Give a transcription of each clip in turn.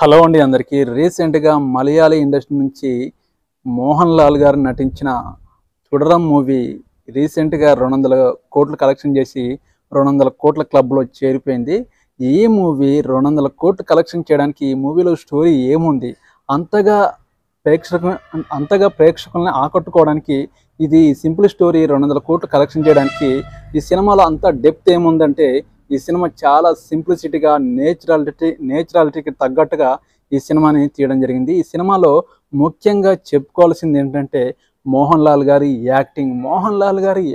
Hello అండి అందరికీ. రీసెంట్గా మలయాళీ ఇండస్ట్రీ నుంచి మోహన్ లాల్ గారు నటించిన చుడరం మూవీ రీసెంట్గా 200 కోట్లు కలెక్షన్ చేసి 200 కోట్ల క్లబ్లో చేరిపోయింది. ఈ మూవీ 200 కోట్లు కలెక్షన్ చేయడానికి ఈ మూవీలో స్టోరీ ఏముంది, అంతగా ప్రేక్షకుల్ని ఆకట్టుకోవడానికి ఇది సింపుల్ స్టోరీ 200 కోట్లు కలెక్షన్ చేయడానికి ఈ సినిమాలో అంత డెప్త్ ఏముందంటే ఈ సినిమా చాలా సింప్లిసిటీగా నేచురాలిటీకి తగ్గట్టుగా ఈ సినిమాని తీయడం జరిగింది. ఈ సినిమాలో ముఖ్యంగా చెప్పుకోవాల్సింది ఏంటంటే మోహన్ లాల్ గారి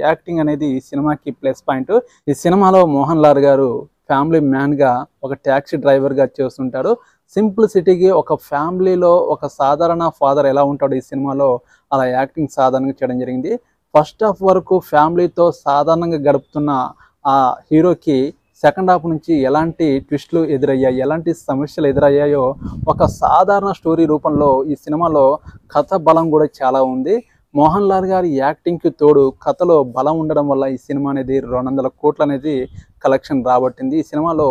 యాక్టింగ్ అనేది ఈ సినిమాకి ప్లస్ పాయింట్. ఈ సినిమాలో మోహన్ లాల్ గారు ఫ్యామిలీ మ్యాన్గా ఒక ట్యాక్సీ డ్రైవర్గా చేస్తుంటాడు. సింప్లిసిటీకి ఒక ఫ్యామిలీలో ఒక సాధారణ ఫాదర్ ఎలా ఉంటాడో ఈ సినిమాలో అలా యాక్టింగ్ సాధారణంగా చేయడం జరిగింది. ఫస్ట్ హాఫ్ వరకు ఫ్యామిలీతో సాధారణంగా గడుపుతున్న ఆ హీరోకి సెకండ్ హాఫ్ నుంచి ఎలాంటి ట్విస్టులు ఎదురయ్యాయి, ఎలాంటి సమస్యలు ఎదురయ్యాయో ఒక సాధారణ స్టోరీ రూపంలో ఈ సినిమాలో కథ బలం కూడా చాలా ఉంది. మోహన్ లాల్ గారి యాక్టింగ్కి తోడు కథలో బలం ఉండడం వల్ల ఈ సినిమా అనేది 200 కోట్లు అనేది కలెక్షన్ రాబట్టింది. ఈ సినిమాలో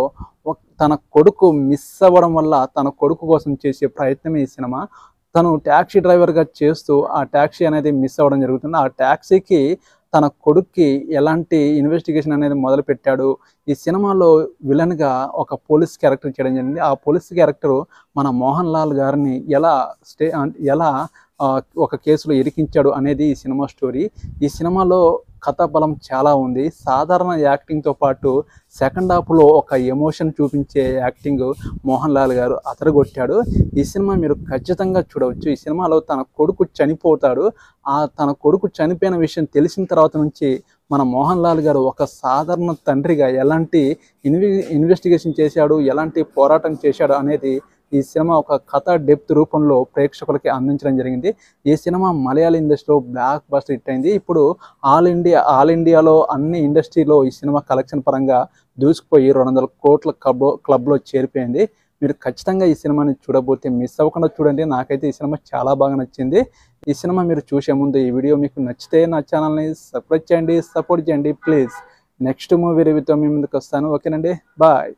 తన కొడుకు మిస్ అవ్వడం వల్ల తన కొడుకు కోసం చేసే ప్రయత్నమే ఈ సినిమా. తను ట్యాక్సీ డ్రైవర్గా చేస్తూ ఆ ట్యాక్సీ అనేది మిస్ అవ్వడం జరుగుతుంది. ఆ ట్యాక్సీకి తన కొడుక్కి ఎలాంటి ఇన్వెస్టిగేషన్ అనేది మొదలుపెట్టాడు. ఈ సినిమాలో విలన్గా ఒక పోలీస్ క్యారెక్టర్ చేయడం జరిగింది. ఆ పోలీస్ క్యారెక్టర్ మన మోహన్ లాల్ గారిని ఎలా ఒక కేసులో ఇరికించాడు అనేది ఈ సినిమా స్టోరీ. ఈ సినిమాలో కథ బలం చాలా ఉంది. సాధారణ యాక్టింగ్తో పాటు సెకండ్ హాఫ్లో ఒక ఎమోషన్ చూపించే యాక్టింగ్ మోహన్ లాల్ గారు అదరగొట్టాడు. ఈ సినిమా మీరు ఖచ్చితంగా చూడవచ్చు. ఈ సినిమాలో తన కొడుకు చనిపోతాడు. తన కొడుకు చనిపోయిన విషయం తెలిసిన తర్వాత నుంచి మన మోహన్ లాల్ గారు ఒక సాధారణ తండ్రిగా ఎలాంటి ఇన్వెస్టిగేషన్ చేశాడు, ఎలాంటి పోరాటం చేశాడు అనేది ఈ సినిమా ఒక కథ డెప్త్ రూపంలో ప్రేక్షకులకి అందించడం జరిగింది. ఈ సినిమా మలయాళ ఇండస్ట్రీలో బ్లాక్ బస్టర్ హిట్ అయింది. ఇప్పుడు ఆల్ ఇండియాలో అన్ని ఇండస్ట్రీలో ఈ సినిమా కలెక్షన్ పరంగా దూసుకుపోయి 200 కోట్ల క్లబ్లో చేరిపోయింది. మీరు ఖచ్చితంగా ఈ సినిమాని చూడబోతే మిస్ అవ్వకుండా చూడండి. నాకైతే ఈ సినిమా చాలా బాగా నచ్చింది. ఈ సినిమా మీరు చూసే ముందు ఈ వీడియో మీకు నచ్చితే నా ఛానల్ని సబ్స్క్రైబ్ చేయండి, సపోర్ట్ చేయండి ప్లీజ్. నెక్స్ట్ మూవీ రివ్యూతో మీ ముందుకు వస్తాను. ఓకేనండి, బాయ్.